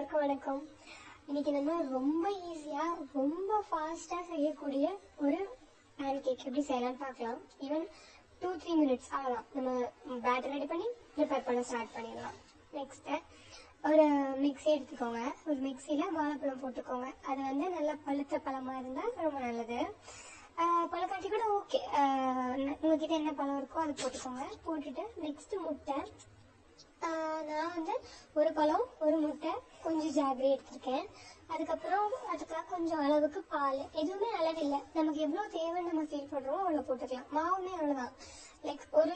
எல்லாருக்கும் வணக்கம். இன்னைக்கு நம்ம ரொம்ப ஈஸியா ரொம்ப ஃபாஸ்டா செய்யக்கூடிய ஒரு பேன் கேக் எப்படி செய்யலாம்னு பார்க்கலாம். ஈவன் 2-3 மினிட்ஸ் அவ்வளோதான். நம்ம பேட்டர் ரெடி பண்ணி ப்ரிப்பேர் பண்ண ஸ்டார்ட் பண்ணிடலாம். நெக்ஸ்ட் ஒரு மிக்ஸி எடுத்துக்கோங்க. ஒரு மிக்ஸியில வாழைப்பழம் போட்டுக்கோங்க. அது நல்லா பழுத்த பழமா இருந்தா ரொம்ப நல்லது. பழக்காட்டி கூட ஓகே. உங்ககிட்ட என்ன பழம் இருக்கோ அது போட்டுக்கோங்க. போட்டுட்டு நெக்ஸ்ட் முட்டை. நான் ஒரு பழம், ஒரு முட்டை, கொஞ்சம் ஜாகரி எடுத்திருக்கேன். அதுக்கப்புறம் அதுக்காக கொஞ்சம் அளவுக்கு பால். எதுவுமே அளவில்லை, நமக்கு எவ்வளோ தேவைன்னு நம்ம ஃபீல் பண்ணுறோம் அவ்வளோ போட்டுக்கலாம். மாவுமே அவ்வளோதான். லைக் ஒரு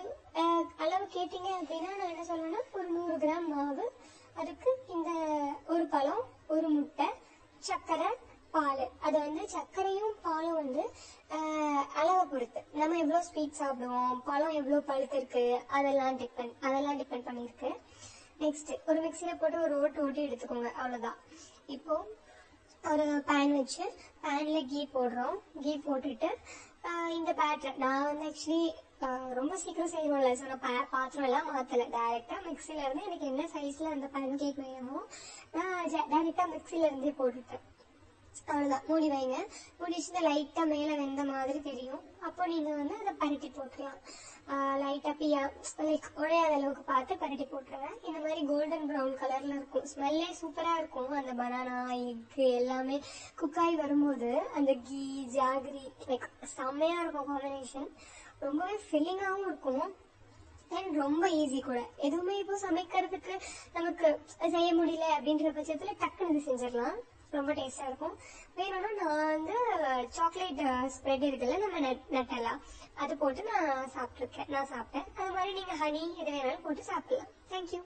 அளவு கேட்டீங்க அப்படின்னா நான் என்ன சொல்லுவேன்னா ஒரு 100 கிராம் மாவு, அதுக்கு இந்த ஒரு பழம், ஒரு முட்டை, சர்க்கரை, பால். அது சர்க்கரையும் பாலும் அளவை பொறுத்து நம்ம எவ்வளோ ஸ்வீட் சாப்பிடுவோம், பழம் எவ்வளோ பழுத்து இருக்கு அதெல்லாம் டிபெண்ட் பண்ணியிருக்கு. நெக்ஸ்ட் ஒரு மிக்சியில போட்டு ஒரு ஓட்டி எடுத்துக்கோங்க. அவ்வளோதான். இப்போ ஒரு பேன் வச்சு பேன்ல கீ போடுறோம். கீ போட்டுட்டு இந்த பேட்டர் நான் ஆக்சுவலி ரொம்ப சீக்கிரம் செய்யணும்ல, ஸோ நான் பாத்திரம் எல்லாம் மாத்தல. டைரக்டா மிக்சில இருந்து எனக்கு என்ன சைஸ்ல அந்த பேன் கேக் வேணுமோ நான் டைரக்டா மிக்சில இருந்தே போட்டுட்டேன். அவ்வளவுதான். மூடி வைங்க. மூடி வச்சு லைட்டா மேல வெந்த மாதிரி தெரியும். அப்போ நீங்க அதை பரட்டி போட்டுக்கலாம். லைட்டா லைக் உடையாத அளவுக்கு பார்த்து பரட்டி போட்டுருங்க. இந்த மாதிரி கோல்டன் ப்ரௌன் கலர்ல இருக்கும். ஸ்மெல்லே சூப்பரா இருக்கும். அந்த பனானா எக் எல்லாமே குக்காய் வரும்போது அந்த கீ ஜாகரி லைக் செம்மையா இருக்கும் காம்பினேஷன். ரொம்பவே ஃபில்லிங்காகவும் இருக்கும். அண்ட் ரொம்ப ஈஸி கூட. எதுவுமே இப்போ சமைக்கிறதுக்கு நமக்கு செய்ய முடியல அப்படின்ற பட்சத்துல டக்குன்னு இது செஞ்சிடலாம். ரொம்ப டேஸ்டா இருக்கும். வேணும்னா நான் சாக்லேட் ஸ்ப்ரெட் இருக்குல்ல, நம்ம நட்டெல்லா அது போட்டு நான் சாப்பிட்டேன். அது மாதிரி நீங்க ஹனி எது வேணாலும் போட்டு சாப்பிடலாம். தேங்க்யூ.